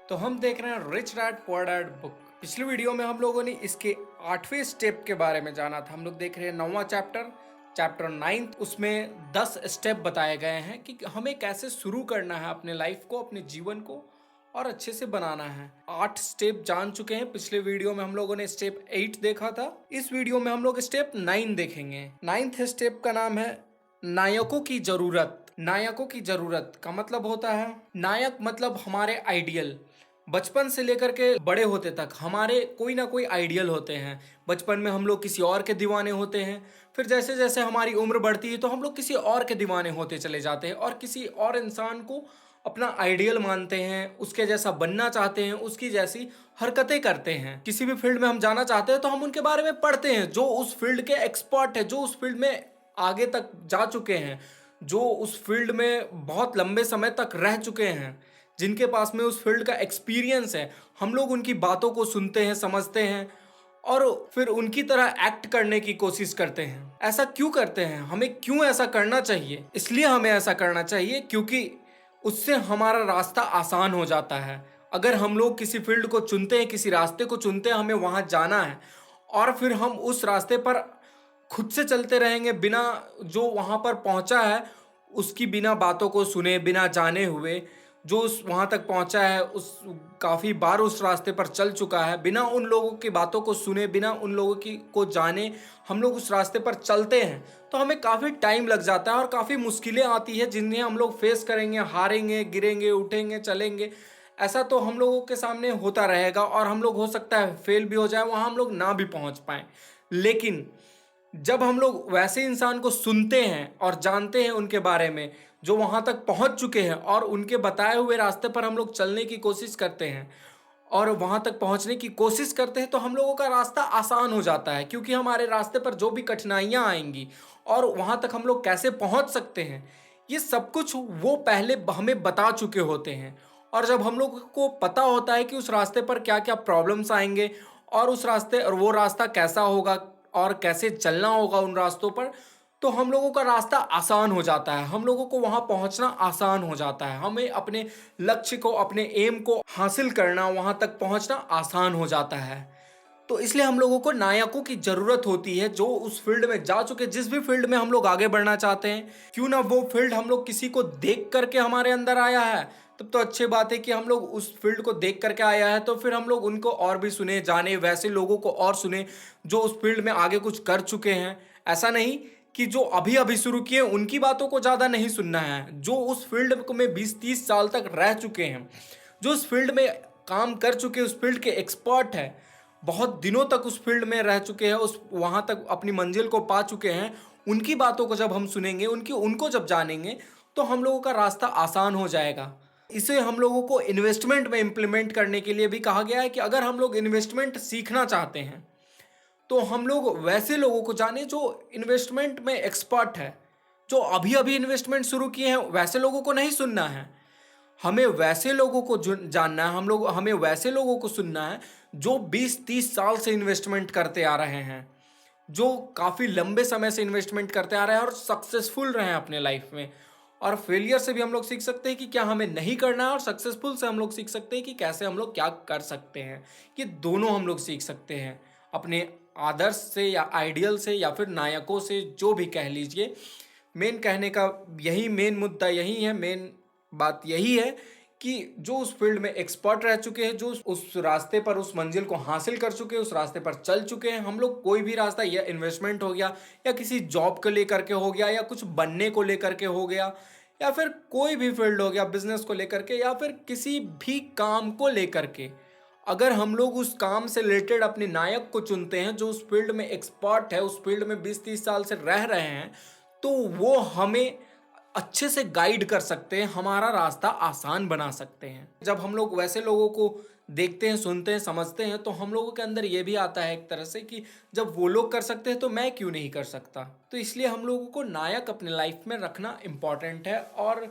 तो हम देख रहे हैं rich dad poor dad book. पिछली वीडियो में हम लोगों ने इसके 8वें स्टेप के बारे में जाना था। हम लोग देख रहे हैं 9वां चैप्टर, चैप्टर 9। उसमें 10 स्टेप बताए गए हैं कि हमें कैसे शुरू करना है अपने लाइफ को, अपने जीवन को और अच्छे से बनाना है। 8 स्टेप जान चुके हैं। पिछले वीडियो में हम लोगों ने स्टेप 8 देखा था। इस वीडियो में हम लोग स्टेप 9 देखेंगे। 9th स्टेप का नाम है नायकों की जरूरत। नायकों की जरूरत का मतलब होता है, नायक मतलब हमारे आइडियल। बचपन से लेकर के बड़े होते तक हमारे कोई ना कोई आइडियल होते हैं। बचपन में हम लोग किसी और के दीवाने होते हैं, फिर जैसे जैसे हमारी उम्र बढ़ती है तो हम लोग किसी और के दीवाने होते चले जाते हैं और किसी और इंसान को अपना आइडियल मानते हैं, उसके जैसा बनना चाहते हैं, उसकी जैसी हरकतें करते हैं। किसी भी फील्ड में हम जाना चाहते हैं तो हम उनके बारे में पढ़ते हैं, जो उस फील्ड के एक्सपर्ट है, जो उस फील्ड में आगे तक जा चुके हैं, जो उस फील्ड में बहुत लंबे समय तक रह चुके हैं, जिनके पास में उस फील्ड का एक्सपीरियंस है। हम लोग उनकी बातों को सुनते हैं, समझते हैं और फिर उनकी तरह एक्ट करने की कोशिश करते हैं। ऐसा क्यों करते हैं? हमें क्यों ऐसा करना चाहिए? इसलिए हमें ऐसा करना चाहिए क्योंकि उससे हमारा रास्ता आसान हो जाता है। अगर हम लोग किसी फील्ड को चुनते हैं, किसी रास्ते को चुनते हैं, हमें वहां जाना है और फिर हम उस रास्ते पर खुद से चलते रहेंगे, बिना जो वहां पर पहुंचा है उसकी बिना बातों को सुने, बिना जाने हुए, जो उस वहां तक पहुंचा है उस काफी बार उस रास्ते पर चल चुका है, बिना उन लोगों की बातों को सुने, बिना उन लोगों की को जाने हम लोग उस रास्ते पर चलते हैं तो हमें काफी टाइम लग जाता है और काफी मुश्किलें आती है जिन्हें हम लोग फेस करेंगे, हारेंगे, गिरेंगे, उठेंगे, चलेंगे। ऐसा तो हम लोगों के सामने होता रहेगा और हम लोग हो सकता है फेल भी हो जाए, वहां हम लोग ना भी पहुंच पाए। लेकिन जब हम लोग वैसे इंसान को सुनते हैं और जानते हैं उनके बारे में, जो वहां तक पहुंच चुके हैं और उनके बताए हुए रास्ते पर हम लोग चलने की कोशिश करते हैं और वहां तक पहुंचने की कोशिश करते हैं, तो हम लोगों का रास्ता आसान हो जाता है। क्योंकि हमारे रास्ते पर जो भी कठिनाइयां आएंगी और वहां तक हम लोग कैसे पहुंच सकते हैं, ये सब कुछ वो पहले हमें बता चुके होते हैं। और जब हम लोग को पता होता है कि उस रास्ते पर क्या क्या प्रॉब्लम्स आएंगे और उस रास्ते और वो रास्ता कैसा होगा और कैसे चलना होगा उन रास्तों पर, तो हम लोगों का रास्ता आसान हो जाता है। हम लोगों को वहां पहुंचना आसान हो जाता है। हमें अपने लक्ष्य को, अपने एम को हासिल करना, वहां तक पहुंचना आसान हो जाता है। तो इसलिए हम लोगों को नायकों की जरूरत होती है, जो उस फील्ड में जा चुके। जिस भी फील्ड में हम लोग आगे बढ़ना चाहते हैं, क्यों ना वो फील्ड हम लोग किसी को देख करके हमारे अंदर आया है, तब तो अच्छी बात है कि हम लोग उस फील्ड को देख करके आया है तो फिर हम लोग उनको और भी सुने, जाने, वैसे लोगों को और सुने जो उस फील्ड में आगे कुछ कर चुके हैं। ऐसा नहीं कि जो अभी अभी शुरू किए उनकी बातों को ज़्यादा नहीं सुनना है। जो उस फील्ड में 20-30 साल तक रह चुके हैं, जो उस फील्ड में काम कर चुके, उस फील्ड के एक्सपर्ट है, बहुत दिनों तक उस फील्ड में रह चुके हैं, उस वहां तक अपनी मंजिल को पा चुके हैं, उनकी बातों को जब हम सुनेंगे, उनको जब जानेंगे, तो हम लोगों का रास्ता आसान हो जाएगा। इसे हम लोगों को इन्वेस्टमेंट में इंप्लीमेंट करने के लिए भी कहा गया है कि अगर हम लोग इन्वेस्टमेंट सीखना चाहते हैं तो हम लोग वैसे लोगों को जाने जो इन्वेस्टमेंट में एक्सपर्ट है। जो अभी अभी इन्वेस्टमेंट शुरू किए हैं वैसे लोगों को नहीं सुनना है। हमें वैसे लोगों को जानना है, हमें वैसे लोगों को सुनना है जो 20-30 साल से इन्वेस्टमेंट करते आ रहे हैं, जो काफ़ी लंबे समय से इन्वेस्टमेंट करते आ रहे हैं और सक्सेसफुल रहे हैं अपने लाइफ में। और फेलियर से भी हम लोग सीख सकते हैं कि क्या हमें नहीं करना है, और सक्सेसफुल से हम लोग सीख सकते हैं कि कैसे हम लोग क्या कर सकते हैं। ये दोनों हम लोग सीख सकते हैं अपने आदर्श से या आइडियल से या फिर नायकों से, जो भी कह लीजिए। मेन कहने का यही मेन मुद्दा यही है, मेन बात यही है कि जो उस फील्ड में एक्सपर्ट रह चुके हैं, जो उस रास्ते पर उस मंजिल को हासिल कर चुके हैं, उस रास्ते पर चल चुके हैं। हम लोग कोई भी रास्ता, या इन्वेस्टमेंट हो गया, या किसी जॉब को लेकर के हो गया, या कुछ बनने को लेकर के हो गया, या फिर कोई भी फील्ड हो गया, बिजनेस को लेकर के, या फिर किसी भी काम को लेकर के, अगर हम लोग उस काम से रिलेटेड अपने नायक को चुनते हैं जो उस फील्ड में एक्सपर्ट है, उस फील्ड में 20-30 साल से रह रहे हैं, तो वो हमें अच्छे से गाइड कर सकते हैं, हमारा रास्ता आसान बना सकते हैं। जब हम लोग वैसे लोगों को देखते हैं, सुनते हैं, समझते हैं, तो हम लोगों के अंदर ये भी आता है एक तरह से कि जब वो लोग कर सकते हैं तो मैं क्यों नहीं कर सकता। तो इसलिए हम लोगों को नायक अपने लाइफ में रखना इम्पॉर्टेंट है और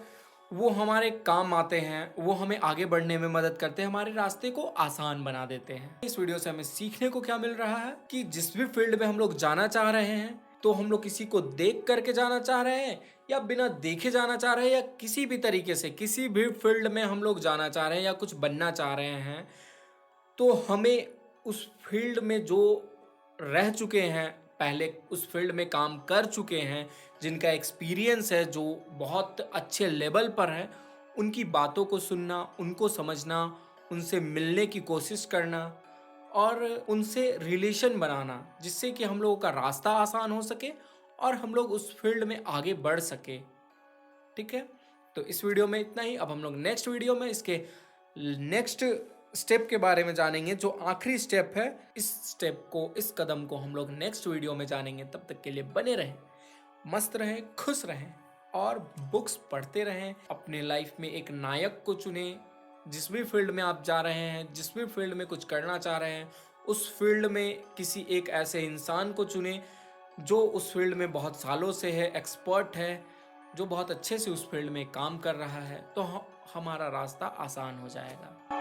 वो हमारे काम आते हैं, वो हमें आगे बढ़ने में मदद करते हैं, हमारे रास्ते को आसान बना देते हैं। इस वीडियो से हमें सीखने को क्या मिल रहा है कि जिस भी फील्ड में हम लोग जाना चाह रहे हैं, तो हम लोग किसी को देख करके जाना चाह रहे हैं या बिना देखे जाना चाह रहे हैं या किसी भी तरीके से किसी भी फील्ड में हम लोग जाना चाह रहे हैं या कुछ बनना चाह रहे हैं, तो हमें उस फील्ड में जो रह चुके हैं, पहले उस फील्ड में काम कर चुके हैं, जिनका एक्सपीरियंस है, जो बहुत अच्छे लेवल पर है, उनकी बातों को सुनना, उनको समझना, उनसे मिलने की कोशिश करना और उनसे रिलेशन बनाना, जिससे कि हम लोगों का रास्ता आसान हो सके और हम लोग उस फील्ड में आगे बढ़ सके। ठीक है, तो इस वीडियो में इतना ही। अब हम लोग नेक्स्ट वीडियो में इसके नेक्स्ट स्टेप के बारे में जानेंगे, जो आखिरी स्टेप है। इस स्टेप को, इस कदम को हम लोग नेक्स्ट वीडियो में जानेंगे। तब तक के लिए बने रहें, मस्त रहें, खुश रहें और बुक्स पढ़ते रहें। अपने लाइफ में एक नायक को चुने। जिस भी फील्ड में आप जा रहे हैं, जिस भी फील्ड में कुछ करना चाह रहे हैं, उस फील्ड में किसी एक ऐसे इंसान को चुने जो उस फील्ड में बहुत सालों से है, एक्सपर्ट है, जो बहुत अच्छे से उस फील्ड में काम कर रहा है, तो हमारा रास्ता आसान हो जाएगा।